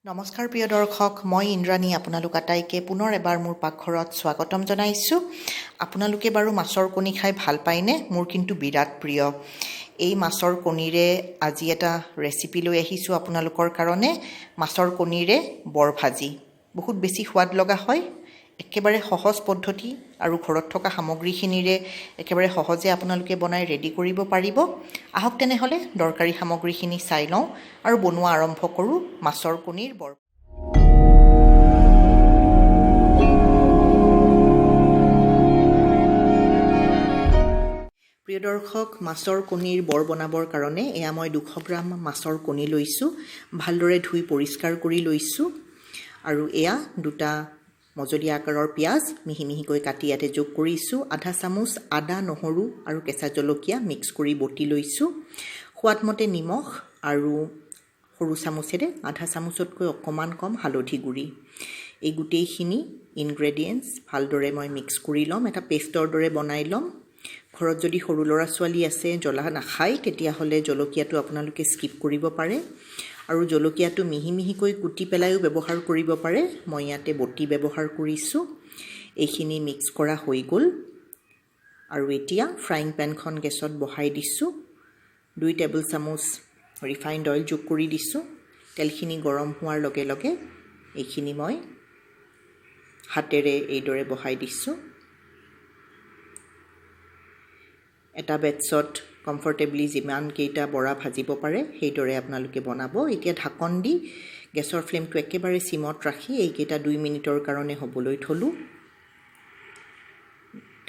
নমস্কাৰ প্ৰিয় দৰ্শক, মই ইন্দ্ৰাণী আপোনালোক আটাইকে পুনৰ এবাৰ মোৰ পাকঘৰত স্বাগতম জনাইছোঁ। আপোনালোকে বাৰু মাছৰ কণী খাই ভাল পায়নে? মোৰ কিন্তু বিৰাট প্ৰিয়। এই মাছৰ কণীৰে আজি এটা ৰেচিপি লৈ আহিছোঁ আপোনালোকৰ কাৰণে। মাছৰ কণীৰে বৰ ভাজি বহুত বেছি সোৱাদ লগা হয়। একেবাৰে সহজ পদ্ধতি আৰু ঘৰত থকা সামগ্ৰীখিনিৰে একেবাৰে সহজে আপোনালোকে বনাই ৰেডি কৰিব পাৰিব। আহক তেনেহ'লে দৰকাৰী সামগ্ৰীখিনি চাই লওঁ আৰু বনোৱা আৰম্ভ কৰোঁ মাছৰ কণীৰ বৰ। প্ৰিয় দৰ্শক, মাছৰ কণীৰ বৰ বনাবৰ কাৰণে এয়া মই 200 গ্ৰাম মাছৰ কণী লৈছোঁ। ভালদৰে ধুই পৰিষ্কাৰ কৰি লৈছোঁ আৰু এয়া 2টা মজলীয়া আকাৰৰ পিঁয়াজ মিহি মিহিকৈ কাটি ইয়াতে যোগ কৰিছোঁ। আধা চামুচ আদা, নহৰু আৰু কেঁচা জলকীয়া মিক্স কৰি বটি লৈছোঁ। সোৱাদমতে নিমখ আৰু সৰু চামুচেৰে আধা চামুচতকৈ অকণমান কম হালধি গুড়ি। এই গোটেইখিনি ইনগ্ৰেডিয়েণ্টছ ভালদৰে মই মিক্স কৰি ল'ম, এটা পেষ্টৰ দৰে বনাই ল'ম। ঘৰত যদি সৰু ল'ৰা ছোৱালী আছে, জ্বলা নাখায়, তেতিয়াহ'লে জলকীয়াটো আপোনালোকে স্কিপ কৰিব পাৰে আৰু জলকীয়াটো মিহি মিহিকৈ কুটি পেলাইও ব্যৱহাৰ কৰিব পাৰে। মই ইয়াতে বটি ব্যৱহাৰ কৰিছোঁ। এইখিনি মিক্স কৰা হৈ গ'ল আৰু এতিয়া ফ্ৰাইং পেনখন গেছত বহাই দিছোঁ। 2 টেবুল চামুচ ৰিফাইণ্ড অইল যোগ কৰি দিছোঁ। তেলখিনি গৰম হোৱাৰ লগে লগে এইখিনি মই হাতেৰে এইদৰে বহাই দিছোঁ। এটা বেটছত কমফৰ্টেবলি যিমানকেইটা বৰা ভাজিব পাৰে সেইদৰে আপোনালোকে বনাব। এতিয়া ঢাকন দি গেছৰ ফ্লেমটো একেবাৰে চিমত ৰাখি এইকেইটা 2 মিনিটৰ কাৰণে হ'বলৈ থলোঁ।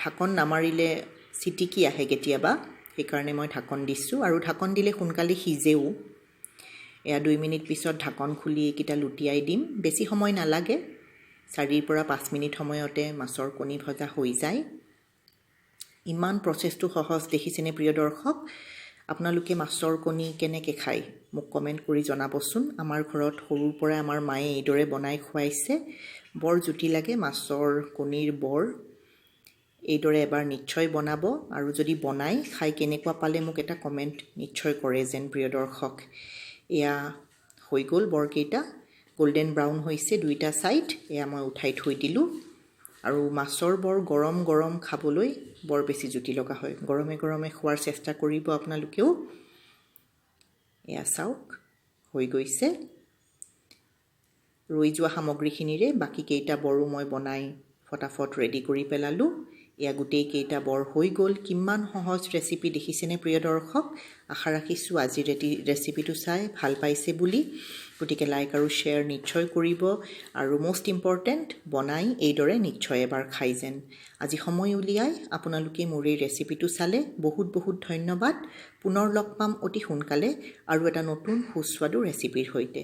ঢাকন নামাৰিলে চিটিকি আহে কেতিয়াবা, সেইকাৰণে মই ঢাকন দিছোঁ আৰু ঢাকন দিলে সোনকালে সিজেও। এয়া 2 মিনিট পিছত ঢাকন খুলি এইকেইটা লুটিয়াই দিম। বেছি সময় নালাগে, 4 পৰা 5 মিনিট সময়তে মাছৰ কণী ভজা হৈ যায়। ইমান প্ৰচেছটো সহজ, দেখিছেনে প্ৰিয় দৰ্শক? আপোনালোকে মাছৰ কণী কেনেকৈ খায় মোক কমেণ্ট কৰি জনাবচোন। আমাৰ ঘৰত সৰুৰ পৰাই আমাৰ মায়ে এইদৰে বনাই খুৱাইছে। বৰ জুতি লাগে মাছৰ কণীৰ বৰ। এইদৰে এবাৰ নিশ্চয় বনাব আৰু যদি বনাই খাই কেনেকুৱা পালে মোক এটা কমেণ্ট নিশ্চয় কৰে যেন প্ৰিয় দৰ্শক। এয়া হৈ গ'ল বৰকেইটা, গল্ডেন ব্ৰাউন হৈছে 2টা ছাইড। এয়া মই উঠাই থৈ দিলোঁ আৰু মাছৰ বৰ গৰম গৰম খাবলৈ বৰ বেছি জুতি লগা হয়। গৰমে গৰমে খোৱাৰ চেষ্টা কৰিব আপোনালোকেও। এয়া চাওক হৈ গৈছে। ৰৈ যোৱা সামগ্ৰীখিনিৰে বাকীকেইটা বৰো মই বনাই ফটাফট ৰেডি কৰি পেলালোঁ। এয়া গোটেইকেইটা বৰ হৈ গ'ল। কিমান সহজ ৰেচিপি দেখিছেনে প্ৰিয় দৰ্শক? আশা ৰাখিছোঁ আজিৰ ৰেচিপিটো চাই ভাল পাইছে বুলি। গতিকে লাইক আৰু শ্বেয়াৰ নিশ্চয় কৰিব আৰু মষ্ট ইম্পৰ্টেণ্ট, বনাই এইদৰে নিশ্চয় এবাৰ খাই যেন। আজি সময় উলিয়াই আপোনালোকে মোৰ এই ৰেচিপিটো চালে বহুত বহুত ধন্যবাদ। পুনৰ লগ পাম অতি সোনকালে আৰু এটা নতুন সুস্বাদু ৰেচিপিৰ সৈতে।